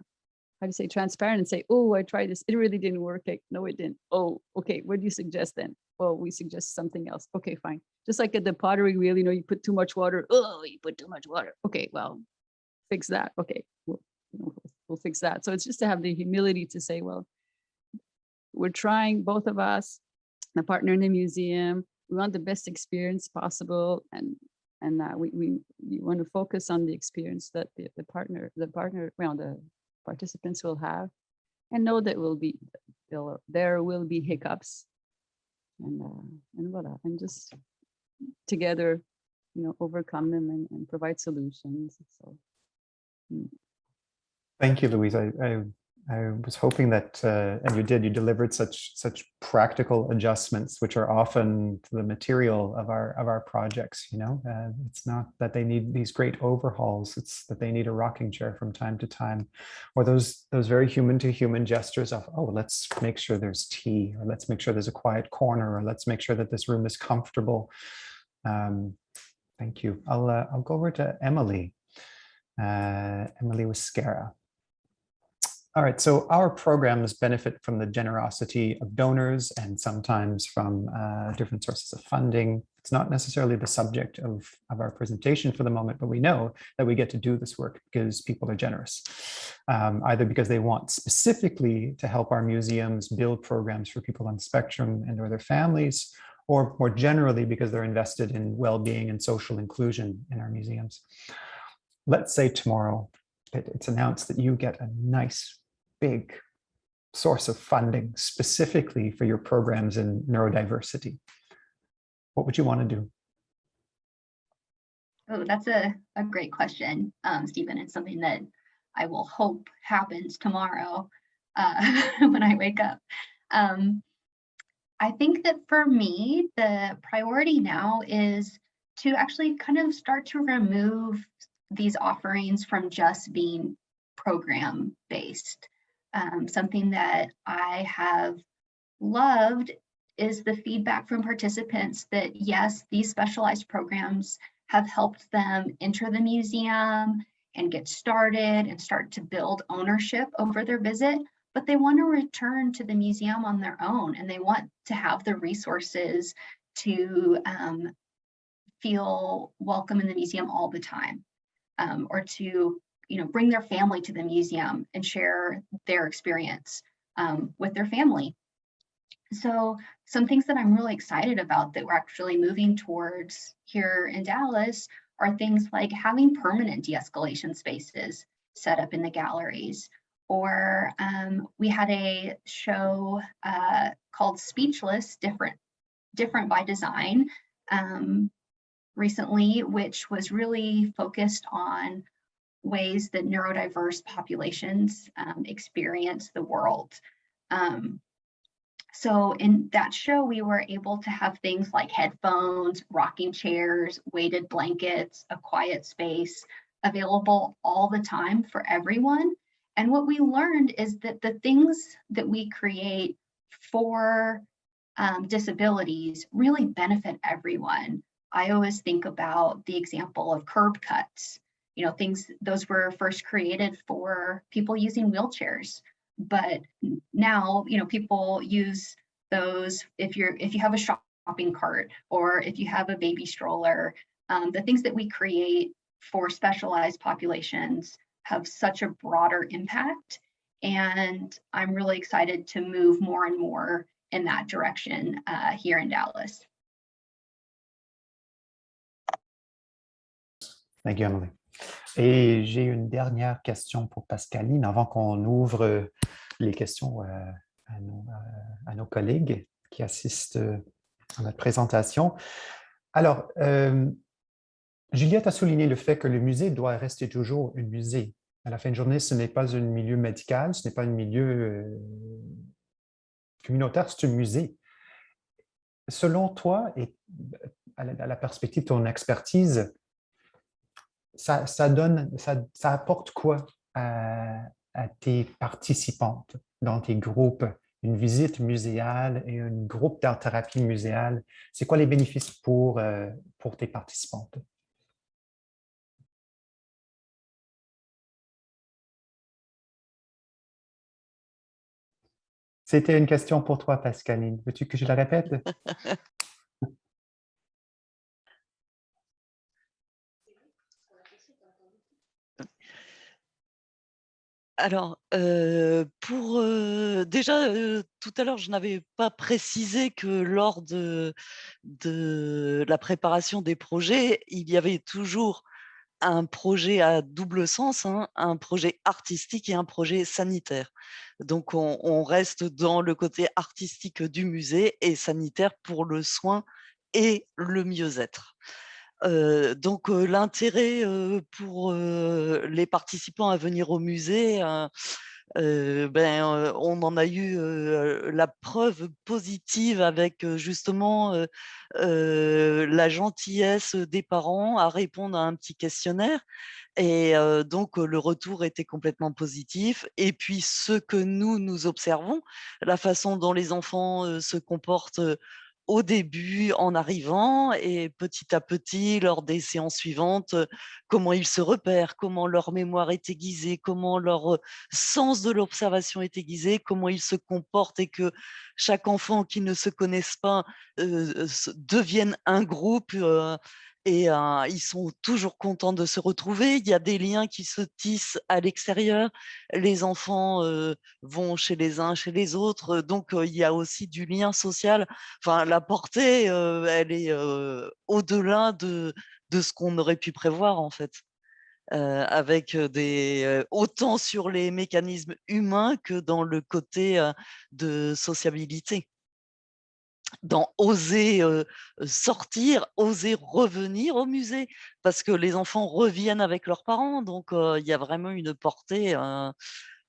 to say transparent and say, oh, I tried this, it really didn't work. Like, no, it didn't. Oh, okay, what do you suggest then? Well, we suggest something else. Okay, fine. Just like at the pottery wheel, you put too much water. Oh, you put too much water. Okay, well, fix that. Okay, we'll fix that. So it's just to have the humility to say, well, we're trying, both of us, the partner in the museum, we want the best experience possible, and we want to focus on the experience that the participants will have, and know that there will be hiccups, and voila, and just together, overcome them and provide solutions. So. Thank you, Louise. I was hoping that, and you delivered such practical adjustments, which are often the material of our projects. It's not that they need these great overhauls; it's that they need a rocking chair from time to time, or those very human to human gestures of, oh, let's make sure there's tea, or let's make sure there's a quiet corner, or let's make sure that this room is comfortable. Thank you. I'll go over to Emily. Emily Wiscara. All right, so our programs benefit from the generosity of donors and sometimes from different sources of funding. It's not necessarily the subject of our presentation for the moment, but we know that we get to do this work because people are generous, either because they want specifically to help our museums build programs for people on the spectrum and or their families, or more generally because they're invested in well-being and social inclusion in our museums. Let's say tomorrow it's announced that you get a nice, big source of funding specifically for your programs in neurodiversity. What would you want to do? Oh, that's a great question, Stephen. It's something that I will hope happens tomorrow when I wake up. I think that for me, the priority now is to actually kind of start to remove these offerings from just being program based. Something that I have loved is the feedback from participants that, yes, these specialized programs have helped them enter the museum and get started and start to build ownership over their visit, but they want to return to the museum on their own, and they want to have the resources to feel welcome in the museum all the time, or to bring their family to the museum and share their experience with their family. So some things that I'm really excited about that we're actually moving towards here in Dallas are things like having permanent de-escalation spaces set up in the galleries. Or we had a show called Speechless, Different by Design, recently, which was really focused on ways that neurodiverse populations experience the world. So in that show, we were able to have things like headphones, rocking chairs, weighted blankets, a quiet space available all the time for everyone. And what we learned is that the things that we create for disabilities really benefit everyone. I always think about the example of curb cuts. Those were first created for people using wheelchairs. but now, you know, people use those if you have a shopping cart or if you have a baby stroller, the things that we create for specialized populations have such a broader impact. And I'm really excited to move more and more in that direction here in Dallas. Thank you, Emily. Et j'ai une dernière question pour Pascaline avant qu'on ouvre les questions à nos collègues qui assistent à notre présentation. Alors, Juliette a souligné le fait que le musée doit rester toujours un musée. À la fin de journée, ce n'est pas un milieu médical, ce n'est pas un milieu communautaire, c'est un musée. Selon toi, et à la perspective de ton expertise, ça apporte quoi à tes participantes dans tes groupes? Une visite muséale et un groupe d'art-thérapie muséale, c'est quoi les bénéfices pour tes participantes? C'était une question pour toi, Pascaline. Veux-tu que je la répète? Alors, déjà, tout à l'heure, je n'avais pas précisé que lors de la préparation des projets, il y avait toujours un projet à double sens, hein, un projet artistique et un projet sanitaire. Donc, on reste dans le côté artistique du musée et sanitaire pour le soin et le mieux-être. Donc, l'intérêt pour les participants à venir au musée, on en a eu la preuve positive avec justement la gentillesse des parents à répondre à un petit questionnaire. Et donc, le retour était complètement positif. Et puis, ce que nous observons, la façon dont les enfants se comportent au début, en arrivant, et petit à petit, lors des séances suivantes, comment ils se repèrent, comment leur mémoire est aiguisée, comment leur sens de l'observation est aiguisé, comment ils se comportent et que chaque enfant qui ne se connaisse pas devienne un groupe. Et ils sont toujours contents de se retrouver. Il y a des liens qui se tissent à l'extérieur. Les enfants vont chez les uns, chez les autres. Donc, il y a aussi du lien social. Enfin, la portée, elle est au-delà de ce qu'on aurait pu prévoir, en fait. Avec autant sur les mécanismes humains que dans le côté de sociabilité. Dans oser sortir, oser revenir au musée, parce que les enfants reviennent avec leurs parents, donc il y a vraiment une portée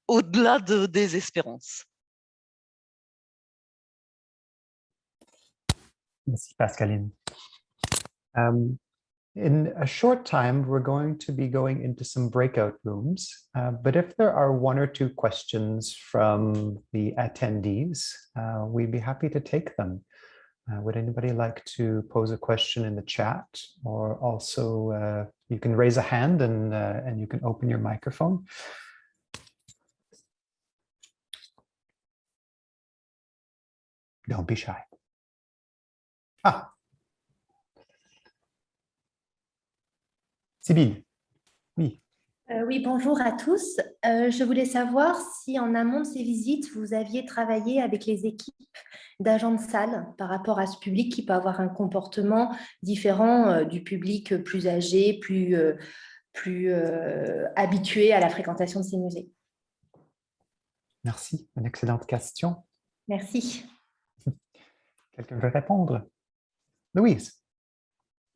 au-delà des espérances. Merci, Pascaline. In a short time, we're going to be going into some breakout rooms, but if there are one or two questions from the attendees, we'd be happy to take them. Would anybody like to pose a question in the chat, or also you can raise a hand and you can open your microphone. Don't be shy. Ah. Sybille, oui. Oui, bonjour à tous. Je voulais savoir si en amont de ces visites, vous aviez travaillé avec les équipes d'agents de salle par rapport à ce public qui peut avoir un comportement différent du public plus âgé, plus habitué à la fréquentation de ces musées. Merci, une excellente question. Merci. Quelqu'un veut répondre? Louise.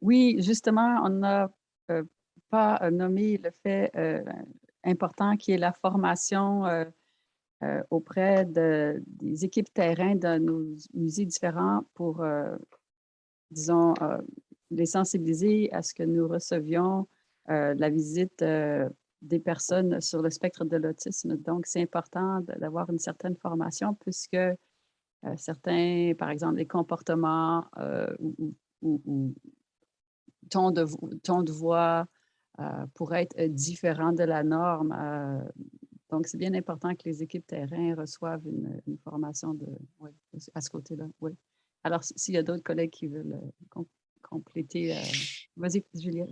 Oui, justement, on n'a pas nommé le fait important qui est la formation auprès des équipes terrain de nos musées différents pour, disons, les sensibiliser à ce que nous recevions la visite des personnes sur le spectre de l'autisme. Donc, c'est important d'avoir une certaine formation puisque certains, par exemple, les comportements ou ton de voix pourrait être différent de la norme Donc, c'est bien important que les équipes terrain reçoivent une formation à ce côté-là. Oui. Alors, s'il y a d'autres collègues qui veulent compléter, vas-y, Juliette.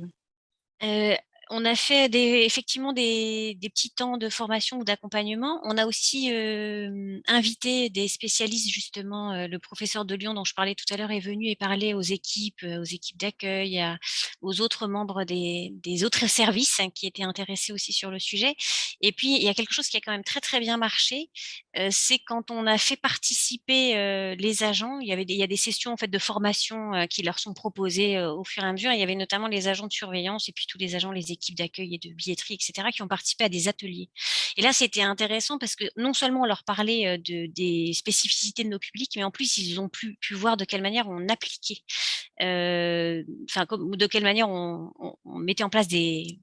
On a fait effectivement des petits temps de formation ou d'accompagnement. On a aussi invité des spécialistes, justement. Le professeur de Lyon dont je parlais tout à l'heure est venu et parlait aux équipes d'accueil, aux autres membres des autres services qui étaient intéressés aussi sur le sujet. Et puis, il y a quelque chose qui a quand même très, très bien marché. C'est quand on a fait participer les agents. Il y a des sessions en fait, de formation qui leur sont proposées au fur et à mesure. Il y avait notamment les agents de surveillance et puis tous les agents, les équipes d'accueil et de billetterie, etc., qui ont participé à des ateliers. Et là, c'était intéressant parce que non seulement on leur parlait des spécificités de nos publics, mais en plus, ils ont pu voir de quelle manière on appliquait, de quelle manière on mettait en place des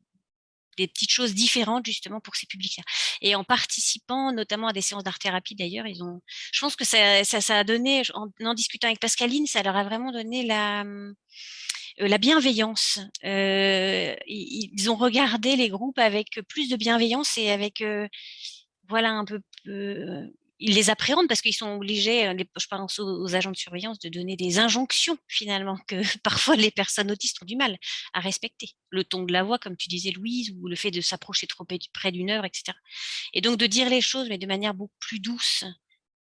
petites choses différentes justement pour ces publics-là. Et en participant notamment à des séances d'art-thérapie d'ailleurs, je pense que ça a donné, en discutant avec Pascaline, ça leur a vraiment donné la bienveillance. Ils ont regardé les groupes avec plus de bienveillance et avec, voilà, un peu... ils les appréhendent parce qu'ils sont obligés, je pense aux agents de surveillance, de donner des injonctions finalement que parfois les personnes autistes ont du mal à respecter. Le ton de la voix, comme tu disais Louise, ou le fait de s'approcher trop près d'une œuvre, etc. Et donc de dire les choses, mais de manière beaucoup plus douce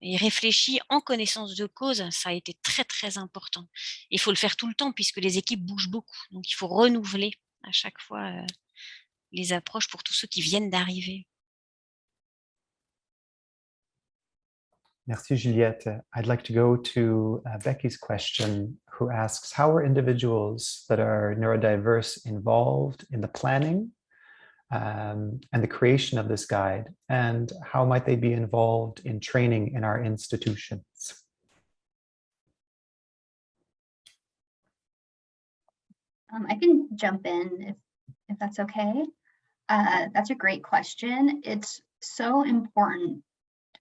et réfléchie, en connaissance de cause, ça a été très, très important. Il faut le faire tout le temps puisque les équipes bougent beaucoup. Donc il faut renouveler à chaque fois les approches pour tous ceux qui viennent d'arriver. Merci, Juliette. I'd like to go to Becky's question, who asks, how are individuals that are neurodiverse involved in the planning and the creation of this guide, and how might they be involved in training in our institutions? I can jump in if that's okay. That's a great question. It's so important,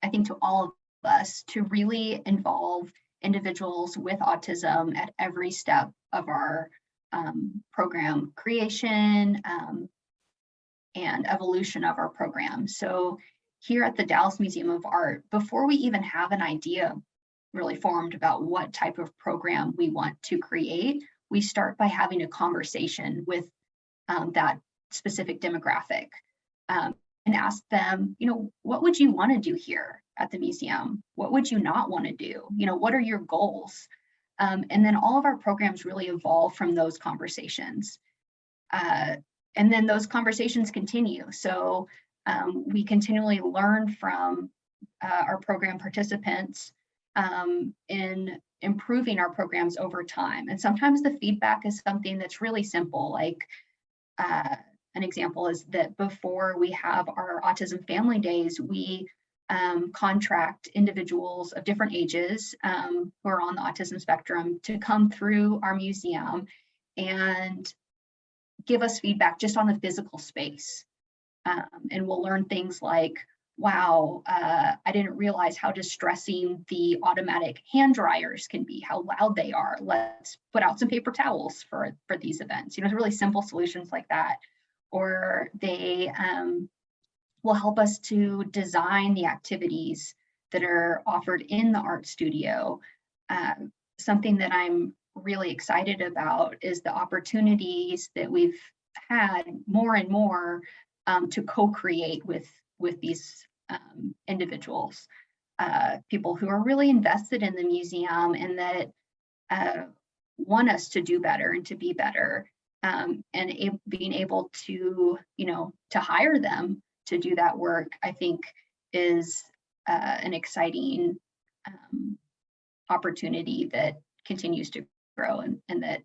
I think, to all of us to really involve individuals with autism at every step of our program creation and evolution of our program. So here at the Dallas Museum of Art, before we even have an idea really formed about what type of program we want to create, we start by having a conversation with that specific demographic and ask them, what would you want to do here at the museum? What would you not want to do? What are your goals? And then all of our programs really evolve from those conversations. And then those conversations continue. So we continually learn from our program participants in improving our programs over time. And sometimes the feedback is something that's really simple, like an example is that before we have our Autism Family Days, we contract individuals of different ages who are on the autism spectrum to come through our museum and give us feedback just on the physical space. And we'll learn things like, wow, I didn't realize how distressing the automatic hand dryers can be, how loud they are. Let's put out some paper towels for these events. Really simple solutions like that. Or they will help us to design the activities that are offered in the art studio. Something that I'm really excited about is the opportunities that we've had more and more to co-create with these individuals, people who are really invested in the museum and that want us to do better and to be better, and being able to, to hire them to do that work, I think is an exciting opportunity that continues to grow and that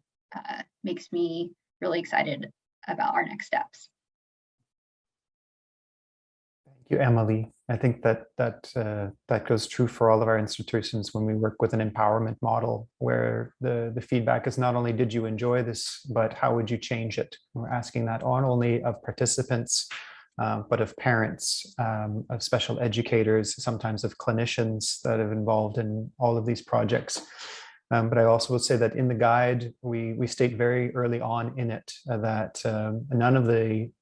makes me really excited about our next steps. Thank you, Emily. I think that goes true for all of our institutions when we work with an empowerment model, where the feedback is not only did you enjoy this, but how would you change it? We're asking that not only of participants, but of parents, of special educators, sometimes of clinicians that have involved in all of these projects. But I also would say that in the guide, we state very early on in it that none of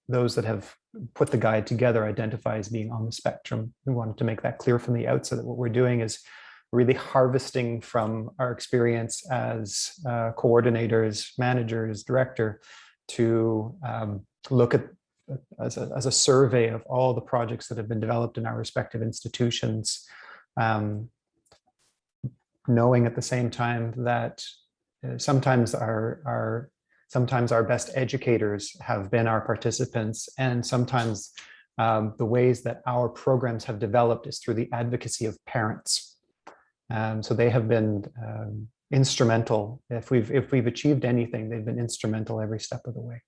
those that have put the guide together identify as being on the spectrum. We wanted to make that clear from the outset that what we're doing is really harvesting from our experience as coordinators, managers, director, to look at as a survey of all the projects that have been developed in our respective institutions, knowing at the same time that sometimes our best educators have been our participants, and sometimes the ways that our programs have developed is through the advocacy of parents. So they have been instrumental. If we've achieved anything, they've been instrumental every step of the way.